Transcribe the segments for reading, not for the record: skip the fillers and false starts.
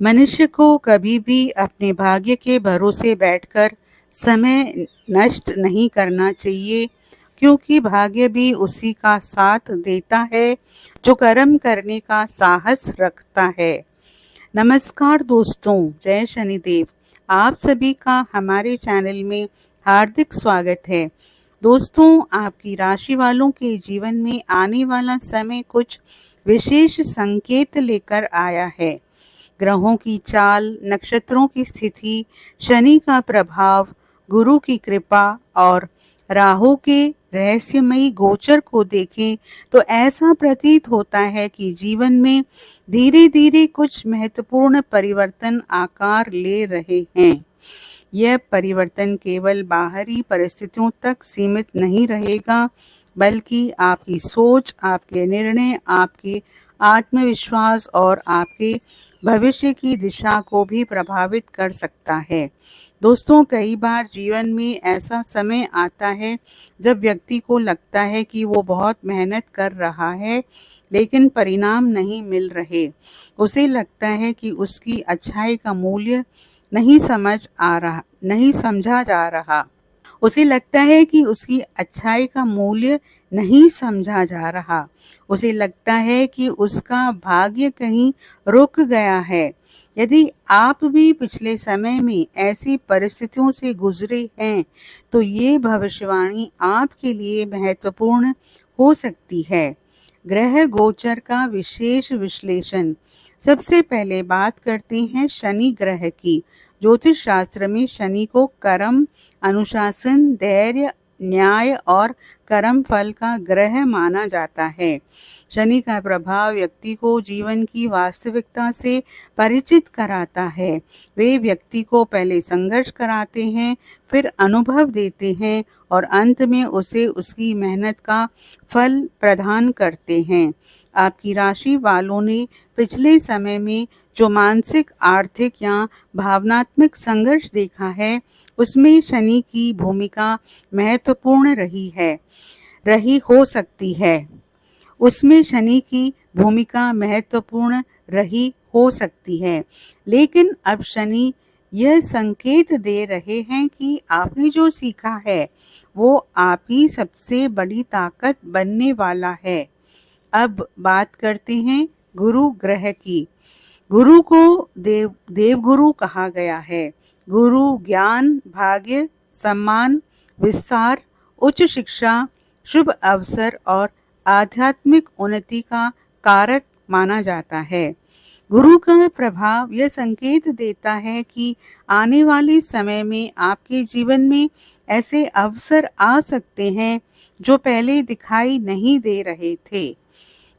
मनुष्य को कभी भी अपने भाग्य के भरोसे बैठकर समय नष्ट नहीं करना चाहिए, क्योंकि भाग्य भी उसी का साथ देता है जो कर्म करने का साहस रखता है। नमस्कार दोस्तों, जय शनिदेव। आप सभी का हमारे चैनल में हार्दिक स्वागत है। दोस्तों, आपकी राशि वालों के जीवन में आने वाला समय कुछ विशेष संकेत लेकर आया है। ग्रहों की चाल, नक्षत्रों की स्थिति, शनि का प्रभाव, गुरु की कृपा और राहु के रहस्यमयी गोचर को देखें तो ऐसा प्रतीत होता है कि जीवन में धीरे धीरे कुछ महत्वपूर्ण परिवर्तन आकार ले रहे हैं। यह परिवर्तन केवल बाहरी परिस्थितियों तक सीमित नहीं रहेगा, बल्कि आपकी सोच, आपके निर्णय, आपके आत्मविश्वास और आपके भविष्य की दिशा को भी प्रभावित कर सकता है। दोस्तों, कई बार जीवन में ऐसा समय आता है जब व्यक्ति को लगता है कि वो बहुत मेहनत कर रहा है, लेकिन परिणाम नहीं मिल रहे। उसे लगता है कि उसकी अच्छाई का मूल्य नहीं समझा जा रहा। उसे लगता है कि उसकी अच्छाई का मूल्य नहीं समझा जा रहा। उसे लगता है कि उसका भाग्य कहीं रुक गया है। यदि आप भी पिछले समय में ऐसी परिस्थितियों से गुजरे हैं, तो ये भविष्यवाणी आपके लिए महत्वपूर्ण हो सकती है। ग्रह गोचर का विशेष विश्लेषण। सबसे पहले बात करते हैं शनि ग्रह की। ज्योतिष शास्त्र में शनि को कर्म, अनुशासन, धैर्य, न्याय और कर्म फल का ग्रह माना जाता है। शनि का प्रभाव व्यक्ति को जीवन की वास्तविकता से परिचित कराता है। वे व्यक्ति को पहले संघर्ष कराते हैं, फिर अनुभव देते हैं और अंत में उसे उसकी मेहनत का फल प्रदान करते हैं। आपकी राशि वालों ने पिछले समय में जो मानसिक, आर्थिक या भावनात्मक संघर्ष देखा है, उसमें शनि की भूमिका महत्वपूर्ण रही हो सकती है। उसमें शनि की भूमिका महत्वपूर्ण रही हो सकती है। लेकिन अब शनि यह संकेत दे रहे हैं कि आपने जो सीखा है वो आप ही सबसे बड़ी ताकत बनने वाला है। अब बात करते हैं गुरु ग्रह की। गुरु को देवगुरु कहा गया है। गुरु ज्ञान, भाग्य, सम्मान, विस्तार, उच्च शिक्षा, शुभ अवसर और आध्यात्मिक उन्नति का कारक माना जाता है। गुरु का प्रभाव यह संकेत देता है कि आने वाले समय में आपके जीवन में ऐसे अवसर आ सकते हैं जो पहले दिखाई नहीं दे रहे थे।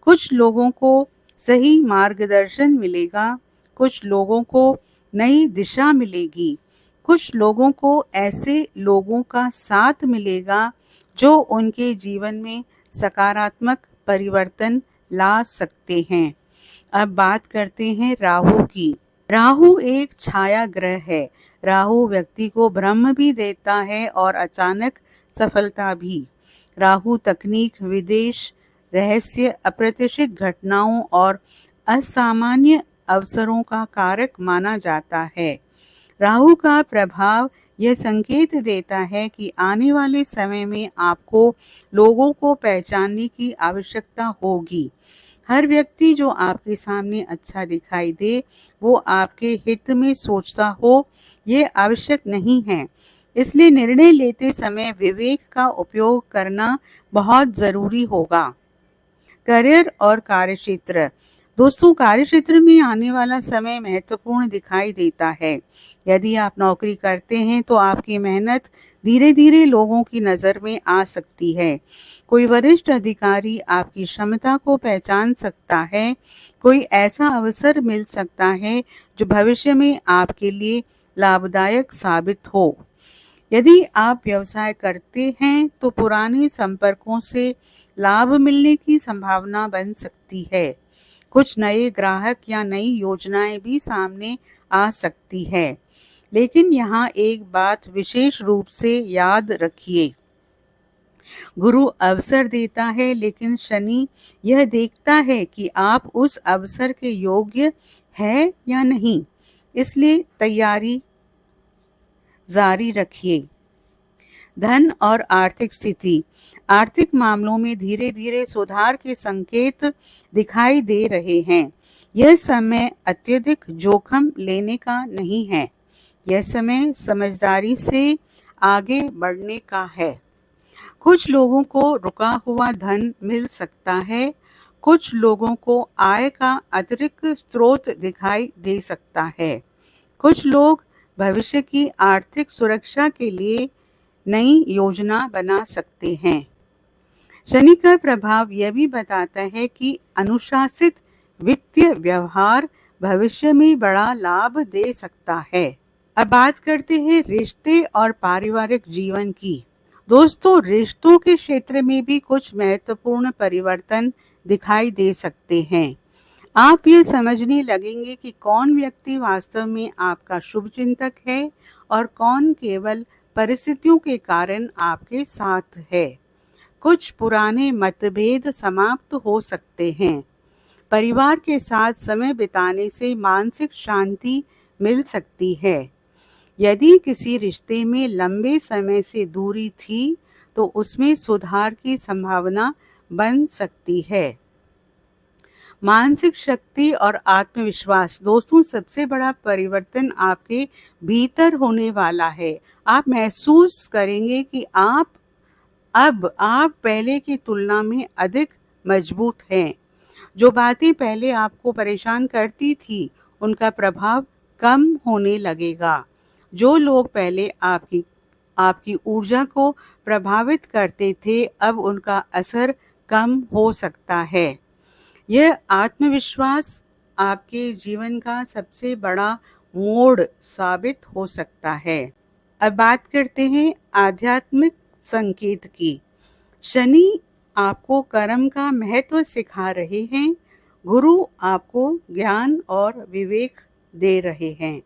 कुछ लोगों को सही मार्गदर्शन मिलेगा, कुछ लोगों को नई दिशा मिलेगी, कुछ लोगों को ऐसे लोगों का साथ मिलेगा जो उनके जीवन में सकारात्मक परिवर्तन ला सकते हैं। अब बात करते हैं राहु की। राहु एक छाया ग्रह है। राहु व्यक्ति को भ्रम भी देता है और अचानक सफलता भी। राहु तकनीक, विदेश, रहस्य, अप्रत्याशित घटनाओं और असामान्य अवसरों का कारक माना जाता है। राहु का प्रभाव यह संकेत देता है कि आने वाले समय में आपको लोगों को पहचानने की आवश्यकता होगी। हर व्यक्ति जो आपके सामने अच्छा दिखाई दे, वो आपके हित में सोचता हो, ये आवश्यक नहीं है। इसलिए निर्णय लेते समय विवेक का उपयोग करना बहुत जरूरी होगा। करियर और कार्यक्षेत्र। दोस्तों, कार्यक्षेत्र में आने वाला समय महत्वपूर्ण दिखाई देता है। यदि आप नौकरी करते हैं तो आपकी मेहनत धीरे धीरे लोगों की नज़र में आ सकती है। कोई वरिष्ठ अधिकारी आपकी क्षमता को पहचान सकता है। कोई ऐसा अवसर मिल सकता है जो भविष्य में आपके लिए लाभदायक साबित हो। यदि आप व्यवसाय करते हैं तो पुराने संपर्कों से लाभ मिलने की संभावना बन सकती है। कुछ नए ग्राहक या नई योजनाएं भी सामने आ सकती है। लेकिन यहाँ एक बात विशेष रूप से याद रखिए, गुरु अवसर देता है, लेकिन शनि यह देखता है कि आप उस अवसर के योग्य है या नहीं। इसलिए तैयारी जारी रखिए। धन और आर्थिक स्थिति। आर्थिक मामलों में धीरे धीरे सुधार के संकेत दिखाई दे रहे हैं। यह समय अत्यधिक जोखिम लेने का नहीं है। यह समय समझदारी से आगे बढ़ने का है। कुछ लोगों को रुका हुआ धन मिल सकता है। कुछ लोगों को आय का अतिरिक्त स्रोत दिखाई दे सकता है। कुछ लोग भविष्य की आर्थिक सुरक्षा के लिए नई योजना बना सकते हैं। शनि का प्रभाव यह भी बताता है कि अनुशासित वित्तीय व्यवहार भविष्य में बड़ा लाभ दे सकता है। अब बात करते हैं रिश्ते और पारिवारिक जीवन की। दोस्तों, रिश्तों के क्षेत्र में भी कुछ महत्वपूर्ण परिवर्तन दिखाई दे सकते हैं। आप ये समझने लगेंगे कि कौन व्यक्ति वास्तव में आपका शुभचिंतक है और कौन केवल परिस्थितियों के कारण आपके साथ है। कुछ पुराने मतभेद समाप्त हो सकते हैं। परिवार के साथ समय बिताने से मानसिक शांति मिल सकती है। यदि किसी रिश्ते में लंबे समय से दूरी थी, तो उसमें सुधार की संभावना बन सकती है। मानसिक शक्ति और आत्मविश्वास। दोस्तों, सबसे बड़ा परिवर्तन आपके भीतर होने वाला है। आप महसूस करेंगे कि आप पहले की तुलना में अधिक मजबूत हैं। जो बातें पहले आपको परेशान करती थी, उनका प्रभाव कम होने लगेगा। जो लोग पहले आपकी ऊर्जा को प्रभावित करते थे, अब उनका असर कम हो सकता है। यह आत्मविश्वास आपके जीवन का सबसे बड़ा मोड़ साबित हो सकता है। अब बात करते हैं आध्यात्मिक संकेत की। शनि आपको कर्म का महत्व सिखा रहे हैं। गुरु आपको ज्ञान और विवेक दे रहे हैं।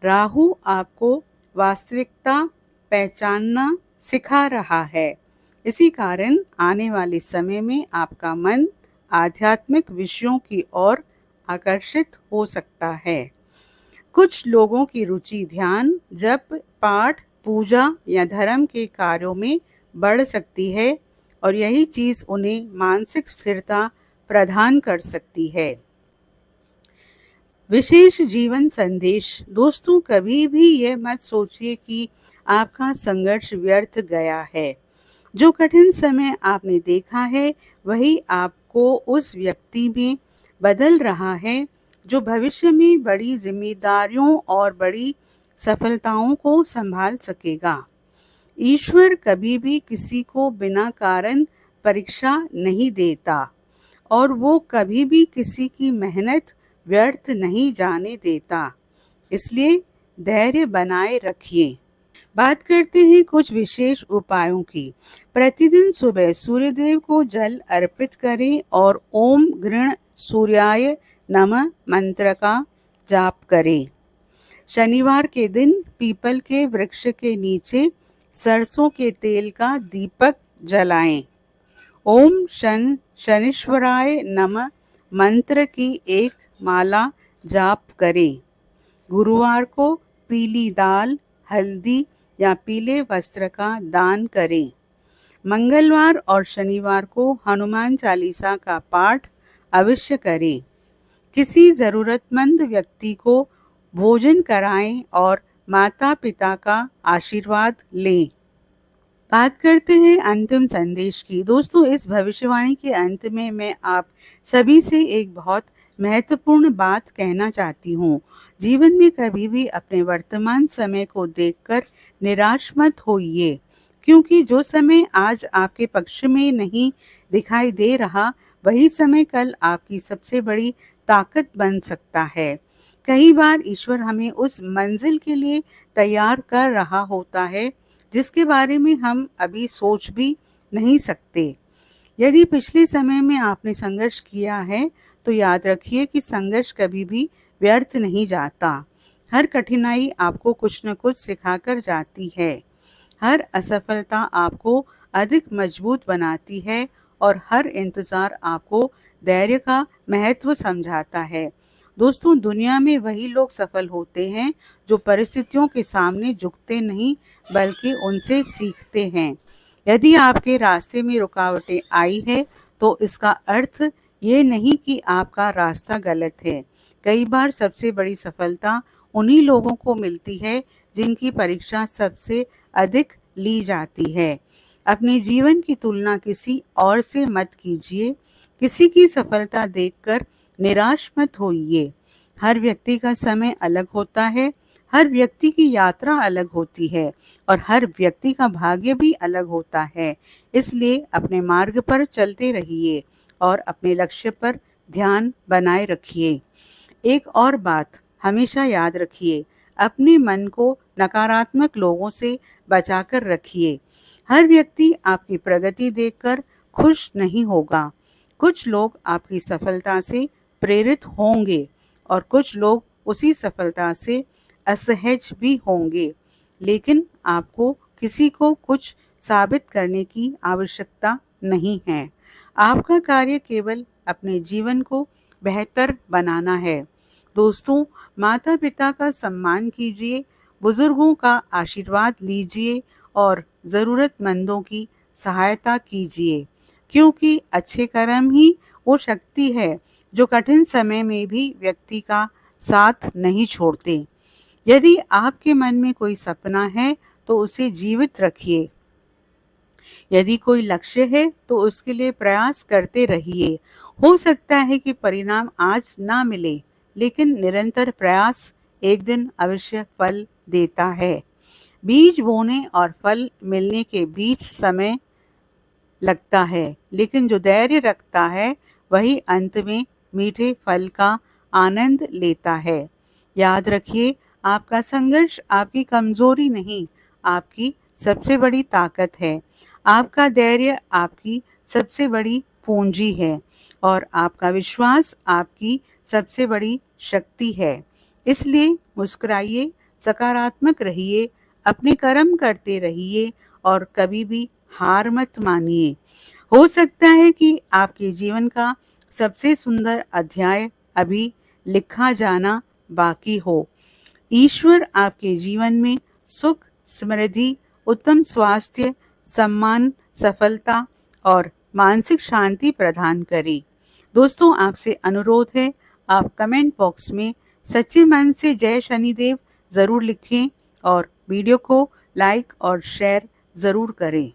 राहु आपको वास्तविकता पहचानना सिखा रहा है। इसी कारण आने वाले समय में आपका मन आध्यात्मिक विषयों की ओर आकर्षित हो सकता है। कुछ लोगों की रुचि ध्यान, जप, पाठ, पूजा या धर्म के कार्यों में बढ़ सकती है और यही चीज उन्हें मानसिक स्थिरता प्रदान कर सकती है। विशेष जीवन संदेश। दोस्तों, कभी भी यह मत सोचिए कि आपका संघर्ष व्यर्थ गया है। जो कठिन समय आपने देखा है, वही आपको उस व्यक्ति में बदल रहा है जो भविष्य में बड़ी जिम्मेदारियों और बड़ी सफलताओं को संभाल सकेगा। ईश्वर कभी भी किसी को बिना कारण परीक्षा नहीं देता और वो कभी भी किसी की मेहनत व्यर्थ नहीं जाने देता। इसलिए धैर्य बनाए रखिए। बात करते हैं कुछ विशेष उपायों की। प्रतिदिन सुबह सूर्यदेव को जल अर्पित करें और ओम गृण सूर्याय नमः मंत्र का जाप करें। शनिवार के दिन पीपल के वृक्ष के नीचे सरसों के तेल का दीपक जलाएं। ओम शनीश्वराय नमः मंत्र की एक माला जाप करें। गुरुवार को पीली दाल, हल्दी या पीले वस्त्र का दान करें। मंगलवार और शनिवार को हनुमान चालीसा का पाठ अवश्य करें। किसी जरूरतमंद व्यक्ति को भोजन कराएं और माता पिता का आशीर्वाद लें। बात करते हैं अंतिम संदेश की। दोस्तों, इस भविष्यवाणी के अंत में मैं आप सभी से एक बहुत महत्वपूर्ण बात कहना चाहती हूँ। जीवन में कभी भी अपने वर्तमान समय को देखकर निराश मत होइए, क्योंकि जो समय आज आपके पक्ष में नहीं दिखाई दे रहा, वही समय कल आपकी सबसे बड़ी ताकत बन सकता है। कई बार ईश्वर हमें उस मंजिल के लिए तैयार कर रहा होता है जिसके बारे में हम अभी सोच भी नहीं सकते। यदि पिछले समय में आपने संघर्ष किया है, तो याद रखिए कि संघर्ष कभी भी व्यर्थ नहीं जाता। हर कठिनाई आपको कुछ न कुछ सिखाकर जाती है। हर असफलता आपको अधिक मजबूत बनाती है और हर इंतजार आपको धैर्य का महत्व समझाता है। दोस्तों, दुनिया में वही लोग सफल होते हैं जो परिस्थितियों के सामने झुकते नहीं बल्कि उनसे सीखते हैं। यदि आपके रास्ते में रुकावटें आई है तो इसका अर्थ ये नहीं कि आपका रास्ता गलत है। कई बार सबसे बड़ी सफलता उन्हीं लोगों को मिलती है जिनकी परीक्षा सबसे अधिक ली जाती है। अपने जीवन की तुलना किसी और से मत कीजिए। किसी की सफलता देखकर निराश मत होइए। हर व्यक्ति का समय अलग होता है, हर व्यक्ति की यात्रा अलग होती है और हर व्यक्ति का भाग्य भी अलग होता है। इसलिए अपने मार्ग पर चलते रहिए और अपने लक्ष्य पर ध्यान बनाए रखिए। एक और बात हमेशा याद रखिए, अपने मन को नकारात्मक लोगों से बचाकर रखिए। हर व्यक्ति आपकी प्रगति देखकर खुश नहीं होगा। कुछ लोग आपकी सफलता से प्रेरित होंगे और कुछ लोग उसी सफलता से असहज भी होंगे, लेकिन आपको किसी को कुछ साबित करने की आवश्यकता नहीं है। आपका कार्य केवल अपने जीवन को बेहतर बनाना है। दोस्तों, माता पिता का सम्मान कीजिए, बुजुर्गों का आशीर्वाद लीजिए और ज़रूरतमंदों की सहायता कीजिए, क्योंकि अच्छे कर्म ही वो शक्ति है जो कठिन समय में भी व्यक्ति का साथ नहीं छोड़ते। यदि आपके मन में कोई सपना है तो उसे जीवित रखिए। यदि कोई लक्ष्य है तो उसके लिए प्रयास करते रहिए। हो सकता है कि परिणाम आज ना मिले, लेकिन निरंतर प्रयास एक दिन अवश्य फल देता है। बीज बोने और फल मिलने के बीच समय लगता है, लेकिन जो धैर्य रखता है वही अंत में मीठे फल का आनंद लेता है। याद रखिए, आपका संघर्ष आपकी कमजोरी नहीं, आपकी सबसे बड़ी ताकत है। आपका धैर्य आपकी सबसे बड़ी पूंजी है और आपका विश्वास आपकी सबसे बड़ी शक्ति है। इसलिए मुस्कुराइए, सकारात्मक रहिए, अपने कर्म करते रहिए और कभी भी हार मत मानिए। हो सकता है कि आपके जीवन का सबसे सुंदर अध्याय अभी लिखा जाना बाकी हो। ईश्वर आपके जीवन में सुख, समृद्धि, उत्तम स्वास्थ्य, सम्मान, सफलता और मानसिक शांति प्रदान करे। दोस्तों, आपसे अनुरोध है, आप कमेंट बॉक्स में सच्चे मन से जय शनिदेव जरूर लिखें और वीडियो को लाइक और शेयर जरूर करें।